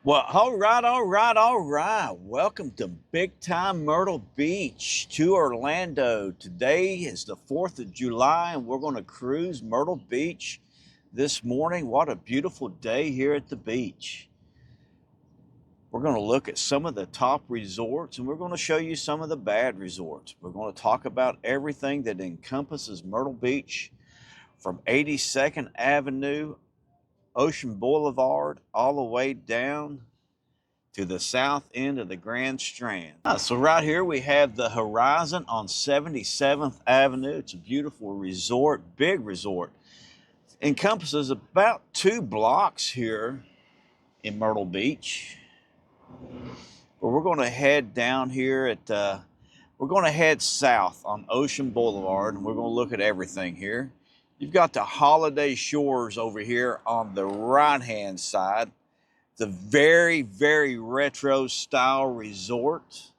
Well, all right. Welcome to Big Time Myrtle Beach to Orlando. Today is the 4th of July and we're going to cruise Myrtle Beach this morning. What a beautiful day here at the beach. We're going to look at some of the top resorts and we're going to show you some of the bad resorts. We're going to talk about everything that encompasses Myrtle Beach from 82nd Avenue, Ocean Boulevard, all the way down to the south end of the Grand Strand. So right here we have the Horizon on 77th Avenue. It's a beautiful resort, big resort. Encompasses about 2 blocks here in Myrtle Beach. But we're going to head down here we're going to head south on Ocean Boulevard and we're going to look at everything here. You've got the Holiday Shores over here on the right-hand side. It's a very, very retro style resort.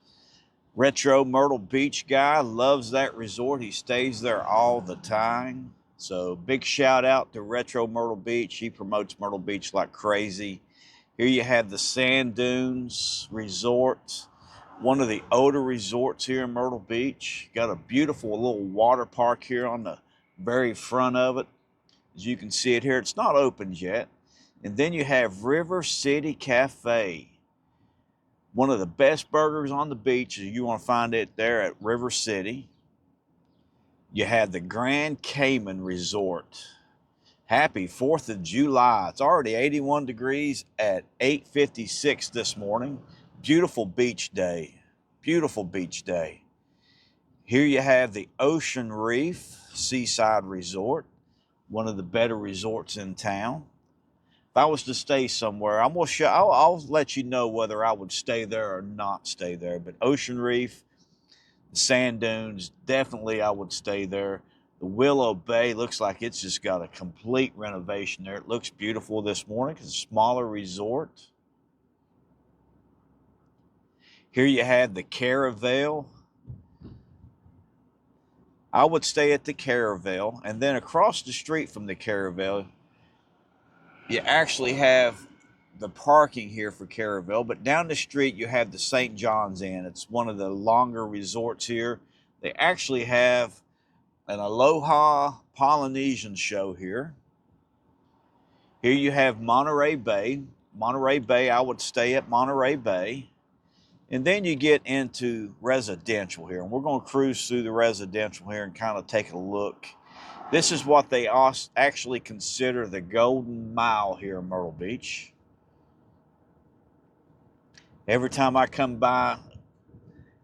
Retro Myrtle Beach guy loves that resort. He stays there all the time. So big shout out to Retro Myrtle Beach. He promotes Myrtle Beach like crazy. Here you have the Sand Dunes Resort, one of the older resorts here in Myrtle Beach. Got a beautiful little water park here on the very front of it. As you can see it here, it's not opened yet. And then you have River City Cafe. One of the best burgers on the beach. You want to find it there at River City. You have the Grand Cayman Resort. Happy 4th of July. It's already 81 degrees at 8:56 this morning. Beautiful beach day. Beautiful beach day. Here you have the Ocean Reef Seaside Resort. One of the better resorts in town. If I was to stay somewhere, I'll let you know whether I would stay there or not stay there. But Ocean Reef, the Sand Dunes, definitely I would stay there. The Willow Bay looks like it's just got a complete renovation there. It looks beautiful this morning because it's a smaller resort. Here you have the Caravelle. I would stay at the Caravelle, and then across the street from the Caravelle, you actually have the parking here for Caravelle, but down the street you have the St. John's Inn. It's one of the longer resorts here. They actually have an Aloha Polynesian show here. Here you have Monterey Bay. Monterey Bay, I would stay at Monterey Bay. And then you get into residential here, and we're going to cruise through the residential here and kind of take a look. This is what they actually consider the Golden Mile here in Myrtle Beach. Every time I come by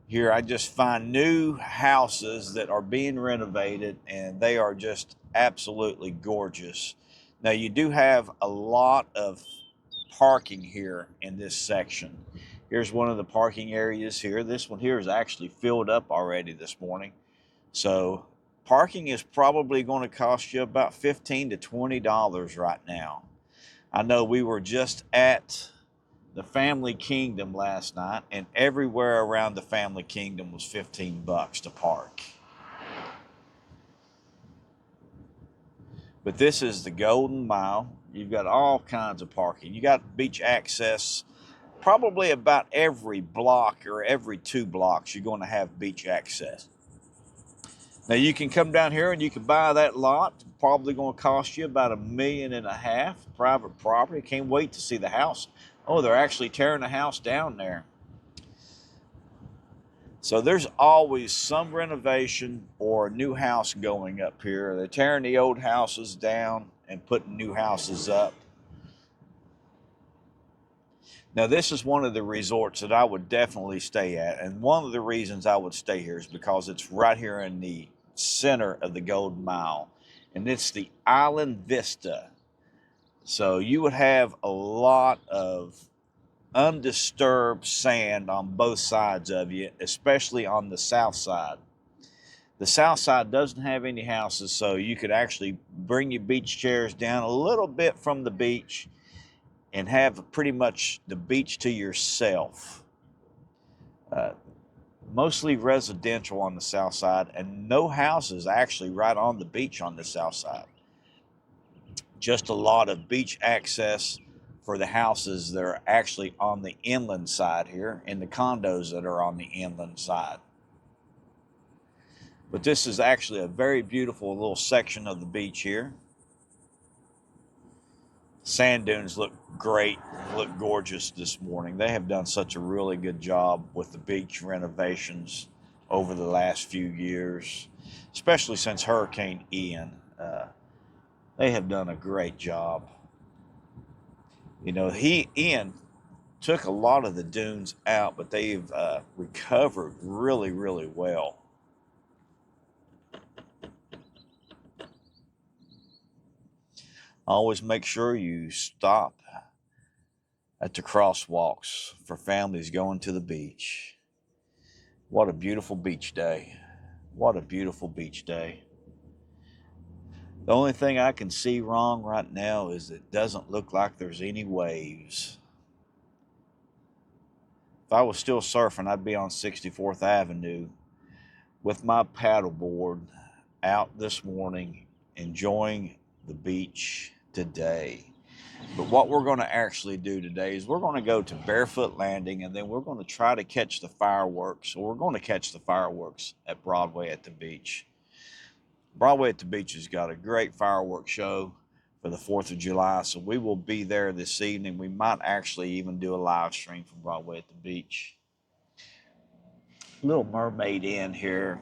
here, I just find new houses that are being renovated, and they are just absolutely gorgeous. Now, you do have a lot of parking here in this section. Here's one of the parking areas here. This one here is actually filled up already this morning. So parking is probably going to cost you about $15 to $20 right now. I know we were just at the Family Kingdom last night, and everywhere around the Family Kingdom was 15 bucks to park. But this is the Golden Mile. You've got all kinds of parking. You got beach access. Probably about every block or every 2 blocks, you're going to have beach access. Now you can come down here and you can buy that lot. It's probably going to cost you about $1.5 million, private property. Can't wait to see the house. Oh, they're actually tearing the house down there. So there's always some renovation or a new house going up here. They're tearing the old houses down and putting new houses up. Now, this is one of the resorts that I would definitely stay at. And one of the reasons I would stay here is because it's right here in the center of the Golden Mile. And it's the Island Vista. So you would have a lot of undisturbed sand on both sides of you, especially on the south side. The south side doesn't have any houses, so you could actually bring your beach chairs down a little bit from the beach and have pretty much the beach to yourself. Mostly residential on the south side, and no houses actually right on the beach on the south side. Just a lot of beach access for the houses that are actually on the inland side here and the condos that are on the inland side. But this is actually a very beautiful little section of the beach here. Sand dunes look great, look gorgeous this morning. They have done such a really good job with the beach renovations over the last few years, especially since Hurricane Ian. They have done a great job. You know, Ian took a lot of the dunes out, but they've recovered really, really well. Always make sure you stop at the crosswalks for families going to the beach. What a beautiful beach day. What a beautiful beach day. The only thing I can see wrong right now is it doesn't look like there's any waves. If I was still surfing, I'd be on 64th Avenue with my paddleboard out this morning, enjoying the beach today. But what we're going to actually do today is we're going to go to Barefoot Landing, and then we're going to try to catch the fireworks. So we're going to catch the fireworks at Broadway at the beach. Broadway at the beach has got a great fireworks show for the 4th of July, so we will be there this evening. We might actually even do a live stream from Broadway at the beach. Little Mermaid Inn here.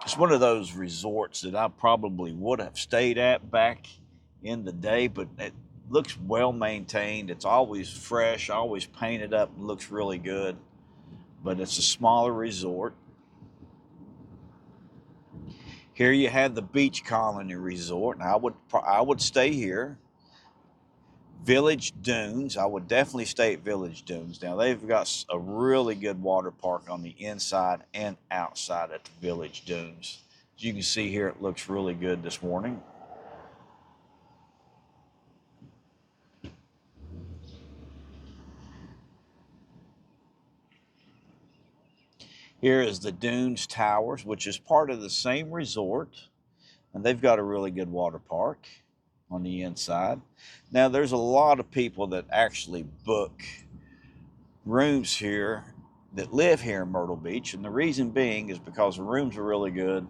It's one of those resorts that I probably would have stayed at back in the day, but it looks well maintained. It's always fresh, always painted up, and looks really good. But it's a smaller resort. Here you have the Beach Colony Resort, and I would stay here. Village Dunes, I would definitely stay at Village Dunes. Now they've got a really good water park on the inside and outside at the Village Dunes. As you can see here, it looks really good this morning. Here is the Dunes Towers, which is part of the same resort, and they've got a really good water park on the inside. Now, there's a lot of people that actually book rooms here that live here in Myrtle Beach, and the reason being is because the rooms are really good,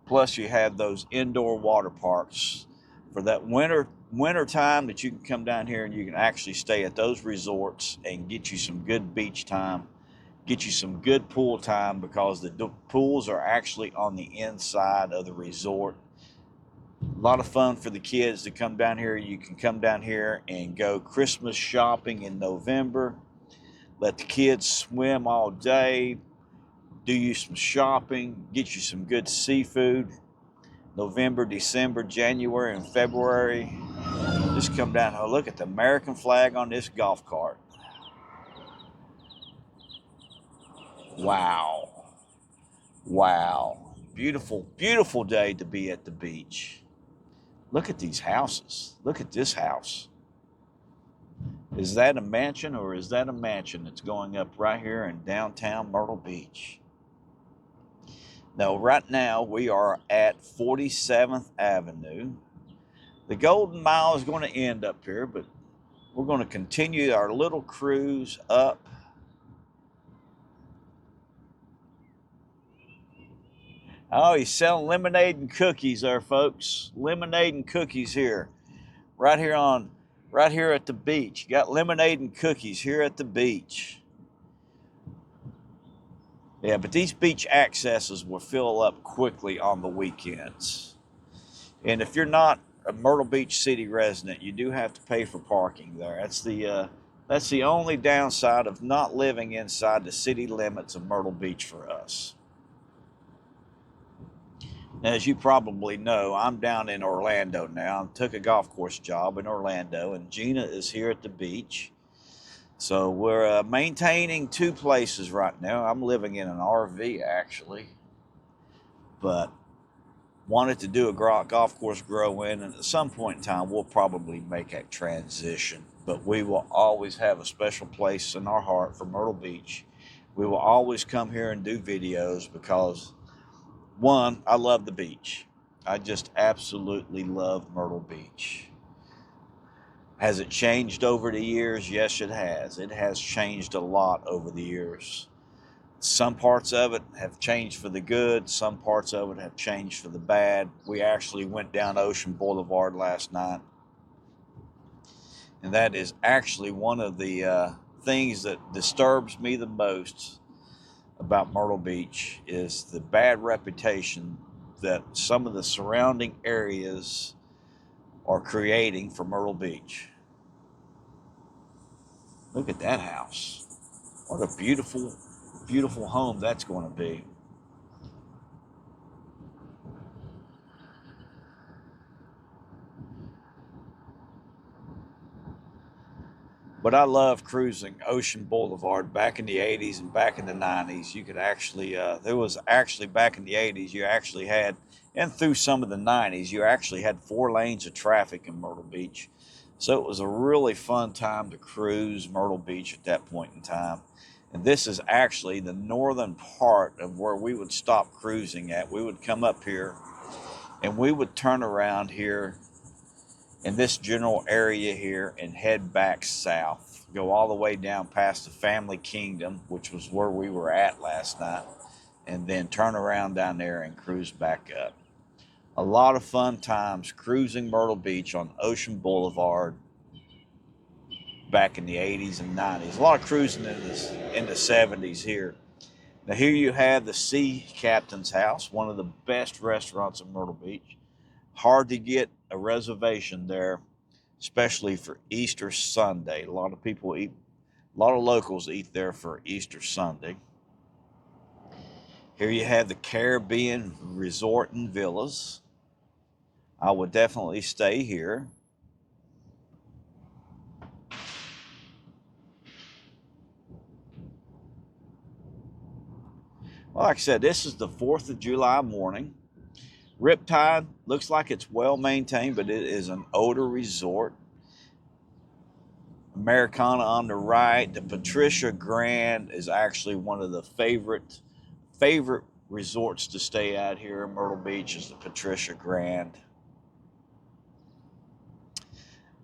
plus you have those indoor water parks for that winter time that you can come down here and you can actually stay at those resorts and get you some good beach time. Get you some good pool time because the pools are actually on the inside of the resort. A lot of fun for the kids to come down here. You can come down here and go Christmas shopping in November. Let the kids swim all day. Do you some shopping. Get you some good seafood. November, December, January, and February. Just come down. Oh, look at the American flag on this golf cart. Wow. Wow. Beautiful, beautiful day to be at the beach. Look at these houses. Look at this house. Is that a mansion or is that a mansion that's going up right here in downtown Myrtle Beach? Now, right now we are at 47th Avenue. The Golden Mile is going to end up here, but we're going to continue our little cruise up. Oh, he's selling lemonade and cookies there, folks. Lemonade and cookies here. Right here at the beach. You got lemonade and cookies here at the beach. Yeah, but these beach accesses will fill up quickly on the weekends. And if you're not a Myrtle Beach city resident, you do have to pay for parking there. That's the only downside of not living inside the city limits of Myrtle Beach for us. As you probably know, I'm down in Orlando now. I took a golf course job in Orlando, and Gina is here at the beach. So we're maintaining two places right now. I'm living in an RV, actually. But wanted to do a golf course grow in, and at some point in time, we'll probably make a transition. But we will always have a special place in our heart for Myrtle Beach. We will always come here and do videos because, one, I love the beach. I just absolutely love Myrtle Beach. Has it changed over the years? Yes, it has. It has changed a lot over the years. Some parts of it have changed for the good. Some parts of it have changed for the bad. We actually went down Ocean Boulevard last night. And that is actually one of the things that disturbs me the most about Myrtle Beach is the bad reputation that some of the surrounding areas are creating for Myrtle Beach. Look at that house. What a beautiful, beautiful home that's going to be. But I love cruising Ocean Boulevard back in the 80s and back in the 90s. You could actually, there was actually back in the 80s, you actually had, and through some of the 90s, you actually had 4 lanes of traffic in Myrtle Beach. So it was a really fun time to cruise Myrtle Beach at that point in time. And this is actually the northern part of where we would stop cruising at. We would come up here and we would turn around here in this general area here and head back south. Go all the way down past the Family Kingdom, which was where we were at last night, and then turn around down there and cruise back up. A lot of fun times cruising Myrtle Beach on Ocean Boulevard back in the 80s and 90s. A lot of cruising in the 70s here. Now here you have the Sea Captain's House, one of the best restaurants in Myrtle Beach. Hard to get a reservation there, especially for Easter Sunday. A lot of people eat, a lot of locals eat there for Easter Sunday. Here you have the Caribbean Resort and Villas. I would definitely stay here. Well, like I said, this is the 4th of July morning. Riptide looks like it's well maintained, but it is an older resort. Americana on the right. The Patricia Grand is actually one of the favorite resorts to stay at here in Myrtle Beach is the Patricia Grand.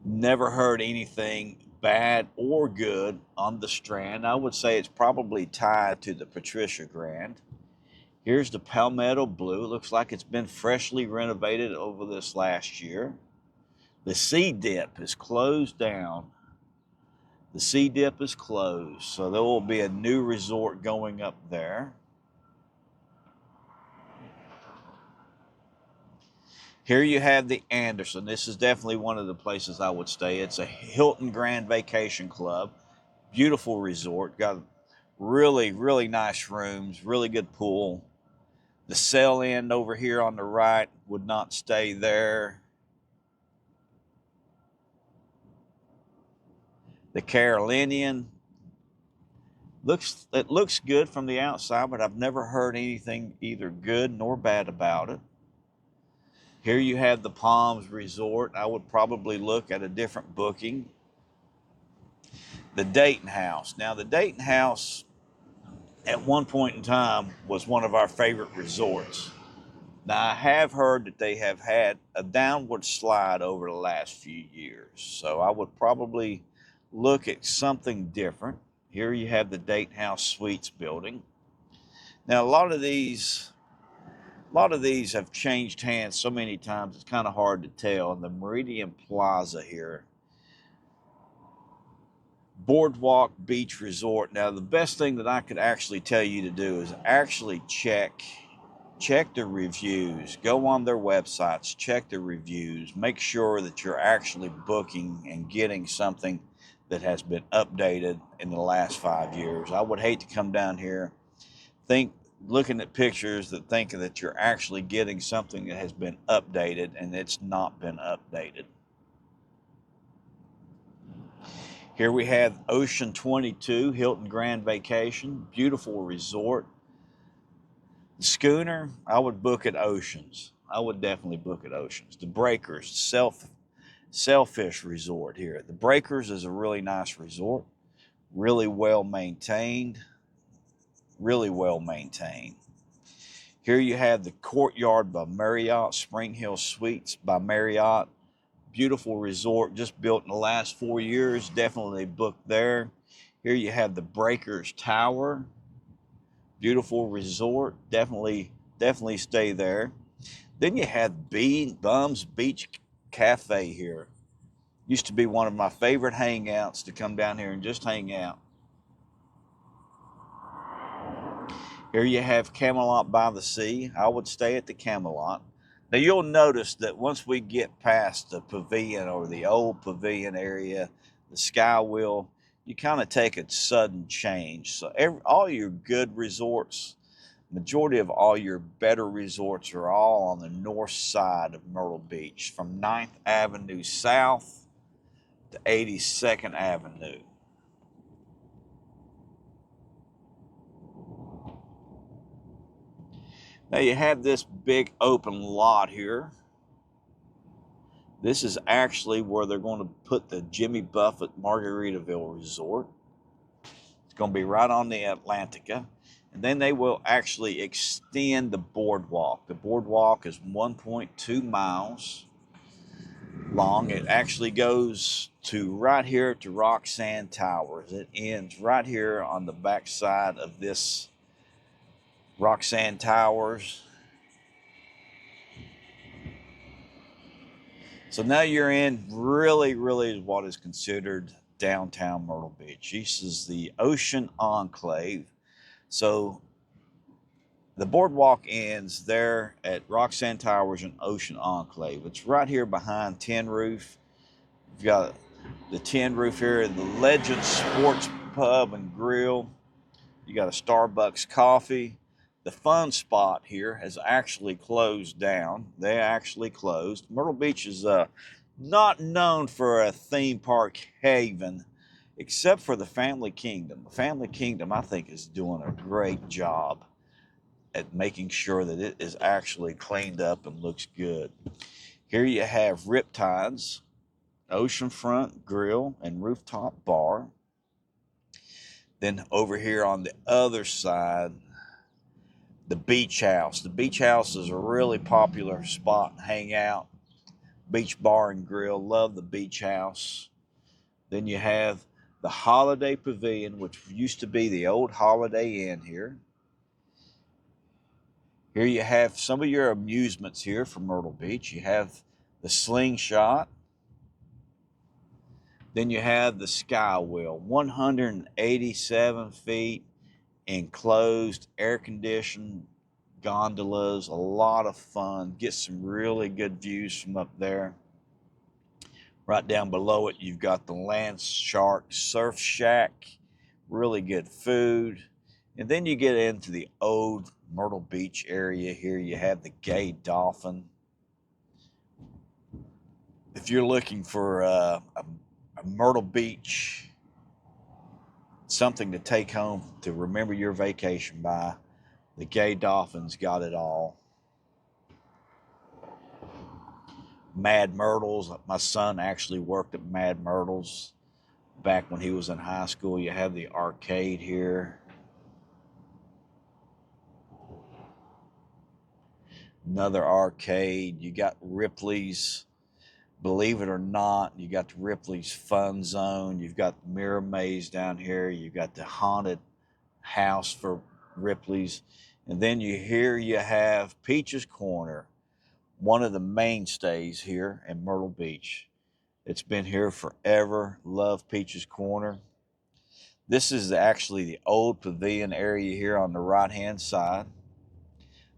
Never heard anything bad or good on the Strand. I would say it's probably tied to the Patricia Grand. Here's the Palmetto Blue. It looks like it's been freshly renovated over this last year. The Sea Dip is closed down. The Sea Dip is closed, so there will be a new resort going up there. Here you have the Anderson. This is definitely one of the places I would stay. It's a Hilton Grand Vacation Club. Beautiful resort. Got really, really nice rooms, really good pool. The sail end over here on the right would not stay there. The Carolinian it looks good from the outside, but I've never heard anything either good nor bad about it. Here you have the Palms Resort. I would probably look at a different booking. The Dayton House. Now the Dayton House at one point in time was one of our favorite resorts. Now I have heard that they have had a downward slide over the last few years. So I would probably look at something different. Here you have the Dayton House Suites building. Now a lot of these have changed hands so many times it's kind of hard to tell. And the Meridian Plaza here, Boardwalk Beach Resort. Now the best thing that I could actually tell you to do is actually check the reviews. Go on their websites, check the reviews, make sure that you're actually booking and getting something that has been updated in the last 5 years. I would hate to come down here looking at pictures thinking that you're actually getting something that has been updated and it's not been updated. Here we have Ocean 22, Hilton Grand Vacation, beautiful resort. The Schooner, I would book at Oceans. I would definitely book at Oceans. The Breakers, Sailfish Resort here. The Breakers is a really nice resort, really well maintained. Really well maintained. Here you have the Courtyard by Marriott, Spring Hill Suites by Marriott. beautiful resort just built in the last 4 years. Definitely booked there. Here you have the Breakers Tower. Beautiful resort. Definitely stay there. Then you have Bummz Beach Cafe here. Used to be one of my favorite hangouts to come down here and just hang out. Here you have Camelot by the Sea. I would stay at the Camelot. Now you'll notice that once we get past the Pavilion or the old Pavilion area, the SkyWheel, you kind of take a sudden change. So all your good resorts, majority of all your better resorts are all on the north side of Myrtle Beach, from 9th Avenue South to 82nd Avenue. Now you have this big open lot here. This is actually where they're going to put the Jimmy Buffett Margaritaville Resort. It's going to be right on the Atlantica. And then they will actually extend the boardwalk. The boardwalk is 1.2 miles long. It actually goes to right here to Roxanne Towers. It ends right here on the back side of this Roxanne Towers. So now you're in really what is considered downtown Myrtle Beach. This is the Ocean Enclave. So the boardwalk ends there at Roxanne Towers and Ocean Enclave. It's right here behind Tin Roof. You've got the Tin Roof here, the Legend Sports Pub and Grill. You got a Starbucks coffee. The fun spot here has actually closed down. They actually closed. Myrtle Beach is not known for a theme park haven, except for the Family Kingdom. The Family Kingdom, I think, is doing a great job at making sure that it is actually cleaned up and looks good. Here you have Riptides, Oceanfront Grill and Rooftop Bar. Then over here on the other side, the Beach House. The Beach House is a really popular spot to hang out. Beach Bar and Grill, love the Beach House. Then you have the Holiday Pavilion, which used to be the old Holiday Inn here. Here you have some of your amusements here from Myrtle Beach. You have the Slingshot. Then you have the SkyWheel, 187 feet, enclosed, air-conditioned gondolas, a lot of fun. Get some really good views from up there. Right down below it, you've got the LandShark Surf Shack, really good food. And then you get into the old Myrtle Beach area here. You have the Gay Dolphin. If you're looking for a Myrtle Beach, something to take home to remember your vacation by, the Gay Dolphin's got it all. Mad Myrtles. My son actually worked at Mad Myrtles back when he was in high school. You have the arcade here. Another arcade. You got Ripley's, believe it or not, you got the Ripley's Fun Zone. You've got the Mirror Maze down here. You've got the haunted house for Ripley's. And then you have Peach's Corner, one of the mainstays here in Myrtle Beach. It's been here forever. Love Peach's Corner. This is actually the old Pavilion area here on the right-hand side.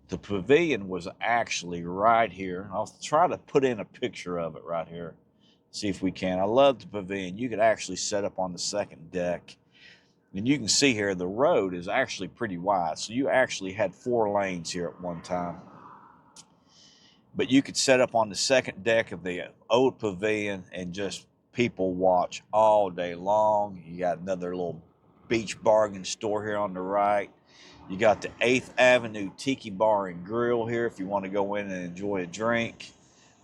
The Pavilion was actually right here. I'll try to put in a picture of it right here. See if we can. I love the Pavilion. You could actually set up on the second deck. And you can see here, the road is actually pretty wide. So you actually had 4 lanes here at one time. But you could set up on the second deck of the old Pavilion and just people watch all day long. You got another little beach bargain store here on the right. You got the 8th Avenue Tiki Bar and Grill here if you want to go in and enjoy a drink.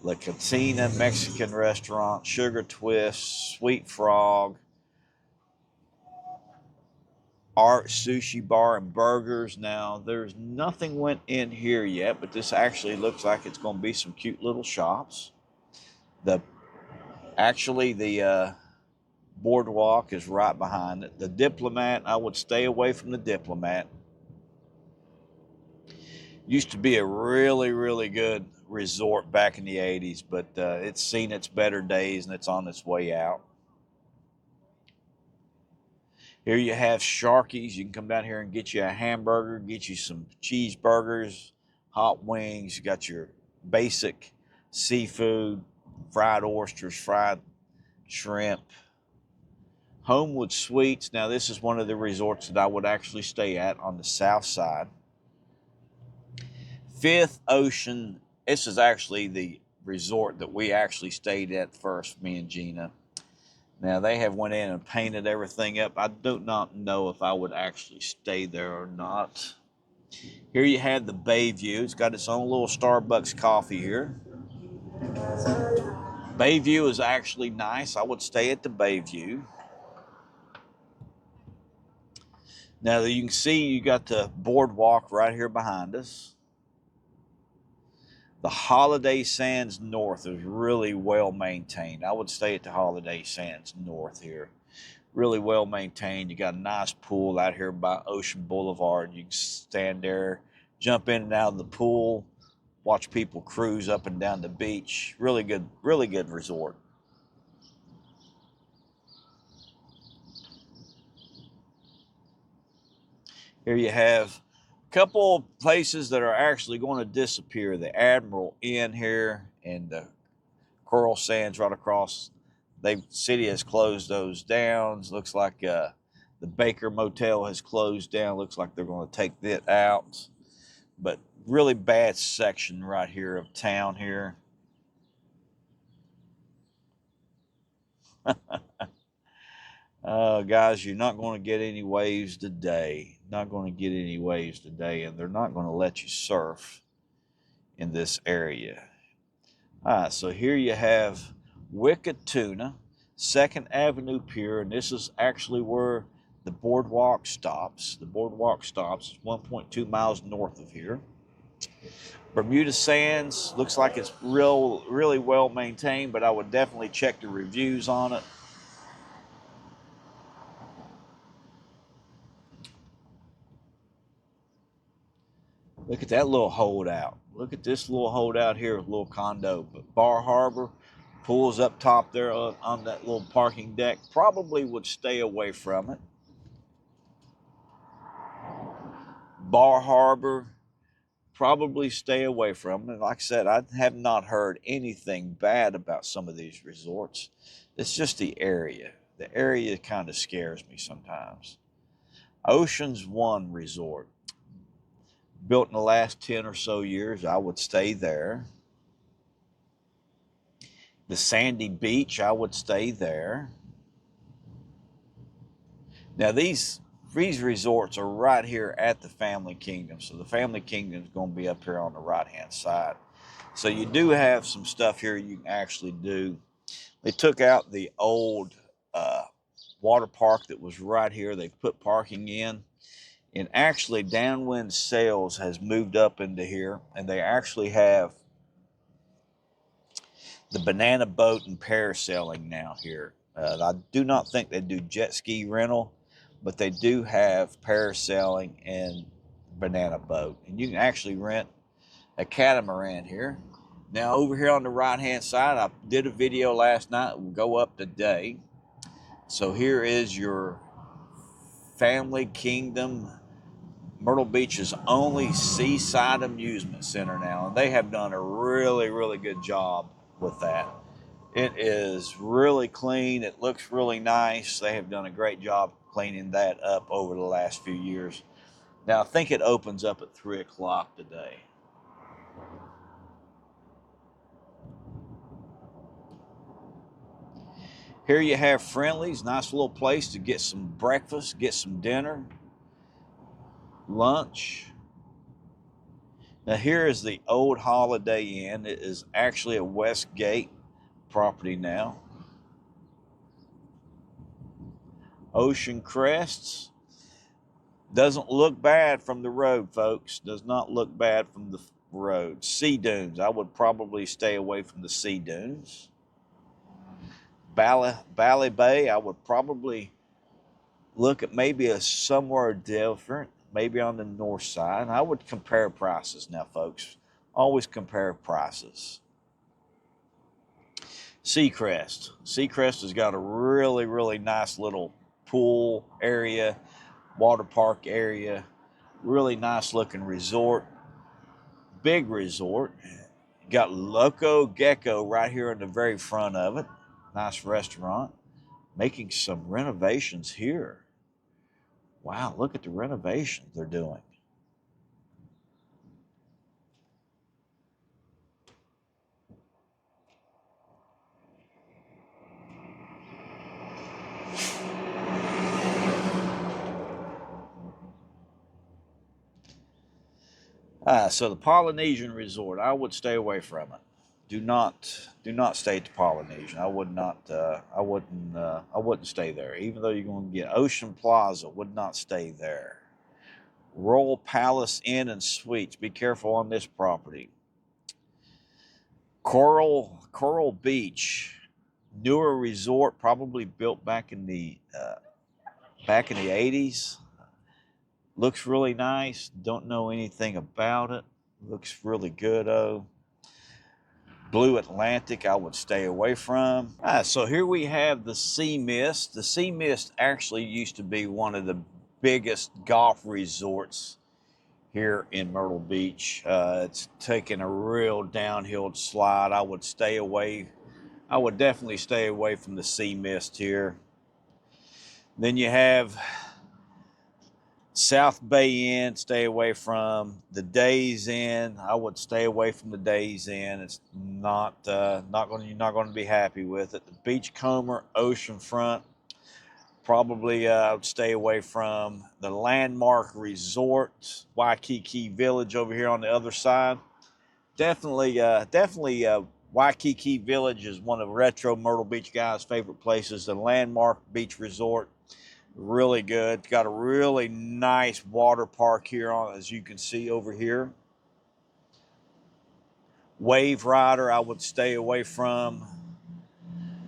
La Cantina Mexican Restaurant, Sugar Twist, Sweet Frog, Art Sushi Bar and Burgers. Now, there's nothing went in here yet, but this actually looks like it's going to be some cute little shops. The Actually, the Boardwalk is right behind it. The Diplomat, I would stay away from the Diplomat. Used to be a really, really good resort back in the 80s, but it's seen its better days and it's on its way out. Here you have Sharky's. You can come down here and get you a hamburger, get you some cheeseburgers, hot wings. You got your basic seafood, fried oysters, fried shrimp. Homewood Suites. Now this is one of the resorts that I would actually stay at on the south side. Fifth Ocean. This is actually the resort that we actually stayed at first, me and Gina. Now they have went in and painted everything up. I do not know if I would actually stay there or not. Here you have the Bayview. It's got its own little Starbucks coffee here. Bayview is actually nice. I would stay at the Bayview. Now you can see you got the Boardwalk right here behind us. The Holiday Sands North is really well maintained. I would stay at the Holiday Sands North here. Really well maintained. You got a nice pool out here by Ocean Boulevard. You can stand there, jump in and out of the pool, watch people cruise up and down the beach. Really good resort. Here you have couple of places that are actually going to disappear. The Admiral Inn here and the Coral Sands right across. The city has closed those down. Looks like the Baker Motel has closed down. Looks like they're going to take that out. But really bad section right here of town here. Guys, you're not going to get any waves today. Not going to get any waves today, and they're not going to let you surf in this area. All right, so here you have Wicked Tuna, 2nd Avenue Pier, and this is actually where the Boardwalk stops. The Boardwalk stops 1.2 miles north of here. Bermuda Sands looks like it's really well maintained, but I would definitely check the reviews on it. Look at that little holdout. Look at this little holdout here, a little condo. But Bar Harbor pools up top there on that little parking deck. Probably would stay away from it. Bar Harbor, probably stay away from it. Like I said, I have not heard anything bad about some of these resorts. It's just the area. The area kind of scares me sometimes. Ocean's One Resort. Built in the last 10 or so years, I would stay there. The Sandy Beach, I would stay there. Now these resorts are right here at the Family Kingdom. So the Family Kingdom is going to be up here on the right-hand side. So you do have some stuff here you can actually do. They took out the old water park that was right here. They've put parking in. And actually, Downwind Sales has moved up into here, and they actually have the banana boat and parasailing now here. I do not think they do jet ski rental, but they do have parasailing and banana boat. And you can actually rent a catamaran here. Now, over here on the right-hand side, I did a video last night. We'll go up today. So here is your Family Kingdom Myrtle Beach's only seaside amusement center now, and they have done a really good job with that. It is really clean. It looks really nice. They have done a great job cleaning that up over the last few years. Now, I think it opens up at 3 o'clock today. Here you have Friendly's, nice little place to get some breakfast, get some dinner, lunch. Now here is the old Holiday Inn. It is actually a Westgate property now. Ocean Crests. Doesn't look bad from the road, folks. Does not look bad from the road. Sea Dunes. I would probably stay away from the Sea Dunes. Valley Bay, I would probably look at maybe a somewhere different, maybe on the north side. I would compare prices now, folks. Always compare prices. Seacrest. Seacrest has got a really, really nice little pool area, water park area, really nice looking resort, big resort. Got Loco Gecko right here in the very front of it. Nice restaurant. Making some renovations here. Wow, look at the renovations they're doing. So the Polynesian Resort, I would stay away from it. Do not stay at the Polynesian. I wouldn't stay there. Even though you're going to get Ocean Plaza, would not stay there. Royal Palace Inn and Suites. Be careful on this property. Coral Beach, newer resort, probably built back in the 80s. Looks really nice. Don't know anything about it. Looks really good, oh. Blue Atlantic, I would stay away from. So here we have the Sea Mist. The Sea Mist actually used to be one of the biggest golf resorts here in Myrtle Beach. It's taken a real downhill slide. I would definitely stay away from the Sea Mist here. Then you have South Bay Inn, stay away from. The Days Inn, I would stay away from the Days Inn. It's you're not going to be happy with it. The Beachcomber Oceanfront, probably I would stay away from. The Landmark Resort, Waikiki Village over here on the other side. Definitely Waikiki Village is one of Retro Myrtle Beach guys' favorite places. The Landmark Beach Resort, really good. Got a really nice water park here, as you can see over here. Wave Rider, I would stay away from.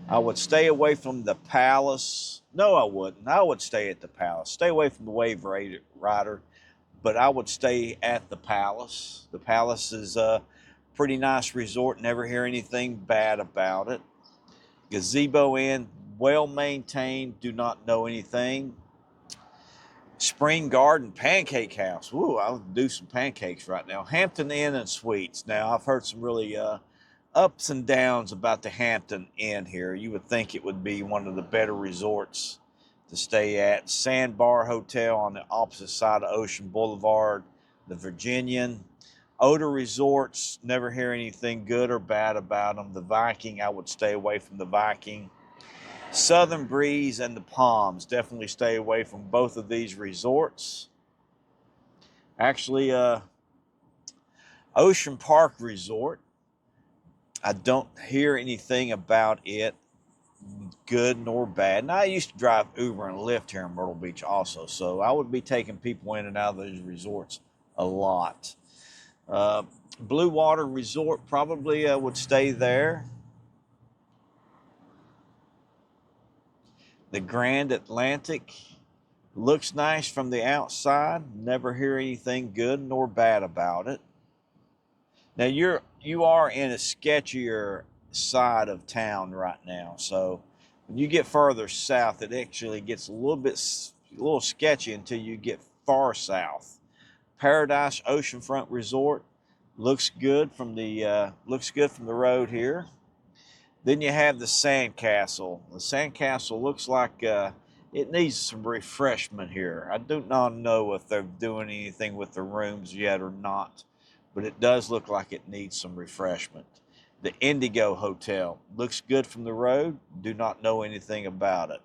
I would stay away from the Palace. No, I wouldn't. I would stay at the Palace. Stay away from the Wave Rider, but I would stay at the Palace. The Palace is a pretty nice resort. Never hear anything bad about it. Gazebo Inn, well maintained, do not know anything. Spring Garden Pancake House. Ooh, I'll do some pancakes right now. Hampton Inn and Suites. Now, I've heard some really ups and downs about the Hampton Inn here. You would think it would be one of the better resorts to stay at. Sandbar Hotel on the opposite side of Ocean Boulevard. The Virginian. Odor Resorts, never hear anything good or bad about them. The Viking, I would stay away from the Viking. Southern Breeze and the Palms, definitely stay away from both of these resorts. Actually, Ocean Park Resort, I don't hear anything about it, good nor bad. Now, I used to drive Uber and Lyft here in Myrtle Beach also, so I would be taking people in and out of those resorts a lot. Blue Water Resort, probably would stay there. The Grand Atlantic looks nice from the outside. Never hear anything good nor bad about it. Now you are in a sketchier side of town right now, so when you get further south, it actually gets a little sketchy until you get far south. Paradise Oceanfront Resort looks good from the road here. Then you have the Sandcastle. The Sandcastle looks like it needs some refreshment here. I do not know if they're doing anything with the rooms yet or not, but it does look like it needs some refreshment. The Indigo Hotel looks good from the road. Do not know anything about it.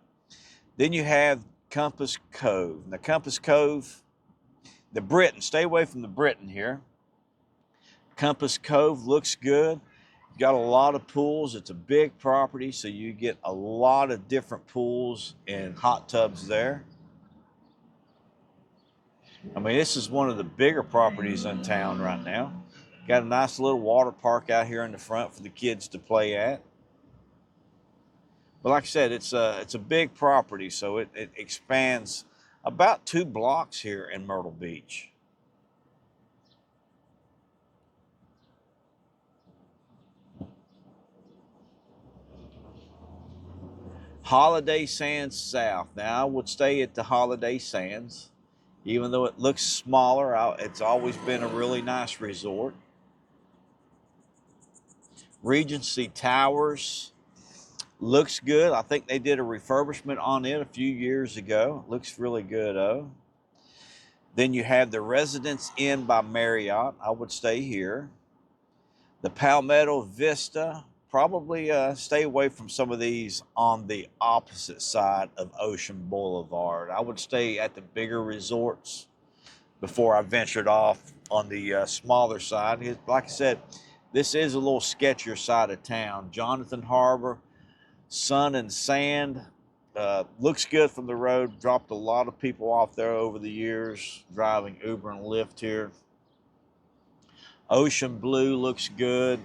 Then you have Compass Cove. Now, Compass Cove, the Britain, stay away from the Britain here. Compass Cove looks good. Got a lot of pools. It's a big property, so you get a lot of different pools and hot tubs there. I mean, this is one of the bigger properties in town right now. Got a nice little water park out here in the front for the kids to play at. But like I said, it's a big property, so it expands about 2 blocks here in Myrtle Beach. Holiday Sands South. Now I would stay at the Holiday Sands, even though it looks smaller. It's always been a really nice resort. Regency Towers looks good. I think they did a refurbishment on it a few years ago. It looks really good, oh. Then you have the Residence Inn by Marriott. I would stay here. The Palmetto Vista. Probably stay away from some of these on the opposite side of Ocean Boulevard. I would stay at the bigger resorts before I ventured off on the smaller side. Like I said, this is a little sketchier side of town. Jonathan Harbor, sun and sand. Looks good from the road. Dropped a lot of people off there over the years, driving Uber and Lyft here. Ocean Blue looks good.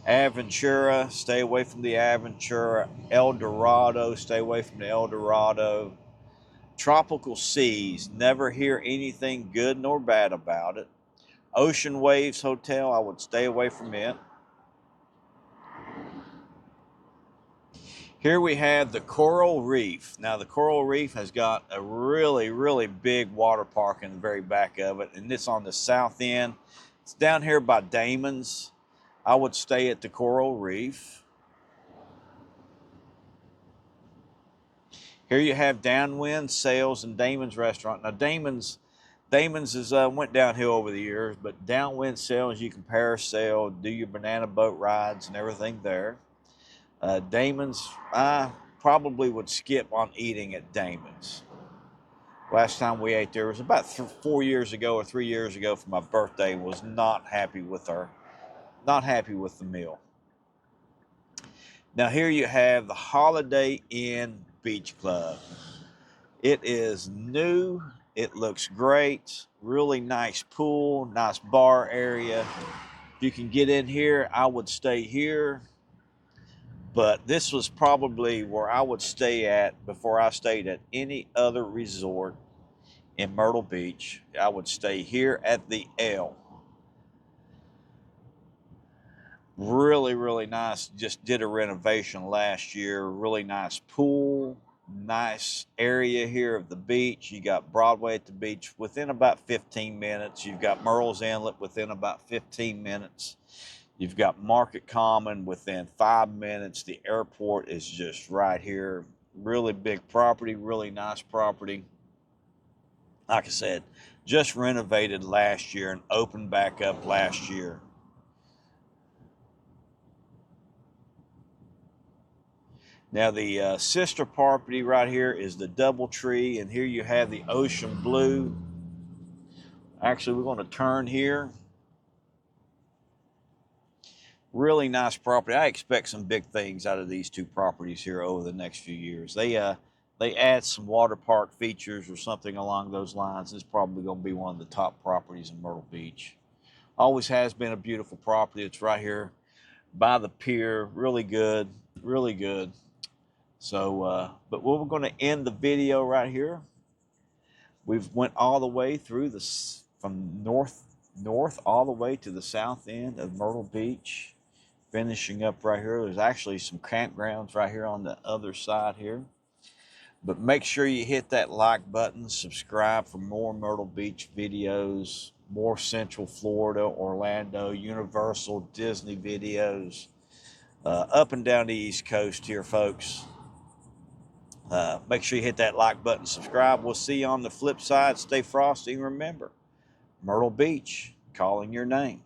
Aventura, stay away from the Aventura. El Dorado, stay away from the El Dorado. Tropical Seas, never hear anything good nor bad about it. Ocean Waves Hotel, I would stay away from it. Here we have the Coral Reef. Now the Coral Reef has got a really, really big water park in the very back of it, and it's on the south end. It's down here by Damon's. I would stay at the Coral Reef. Here you have Downwind, Sales, and Damon's Restaurant. Now Damon's is went downhill over the years, but Downwind Sales, you can parasail, do your banana boat rides and everything there. Damon's, I probably would skip on eating at Damon's. Last time we ate there was about 4 years ago or 3 years ago for my birthday. Was not happy with the meal. Now here you have the Holiday Inn Beach Club. It is new. It looks great. Really nice pool, nice bar area. If you can get in here, I would stay here. But this was probably where I would stay at before I stayed at any other resort in Myrtle Beach. I would stay here at the L. Really, really nice. Just did a renovation last year. Really nice pool, nice area here of the beach. You got Broadway at the beach within about 15 minutes. You've got Merle's Inlet within about 15 minutes. You've got Market Common within 5 minutes. The airport is just right here. Really big property, really nice property. Like I said, just renovated last year and opened back up last year. Now the sister property right here is the DoubleTree, and here you have the Ocean Blue. Actually, we're going to turn here. Really nice property. I expect some big things out of these two properties here over the next few years. They add some water park features or something along those lines. It's probably going to be one of the top properties in Myrtle Beach. Always has been a beautiful property. It's right here by the pier. Really good, really good. So, but we're going to end the video right here. We've went all the way through from north all the way to the south end of Myrtle Beach, finishing up right here. There's actually some campgrounds right here on the other side here. But make sure you hit that like button, subscribe for more Myrtle Beach videos, more Central Florida, Orlando, Universal, Disney videos, up and down the East Coast here, folks. Make sure you hit that like button, subscribe. We'll see you on the flip side. Stay frosty and remember, Myrtle Beach, calling your name.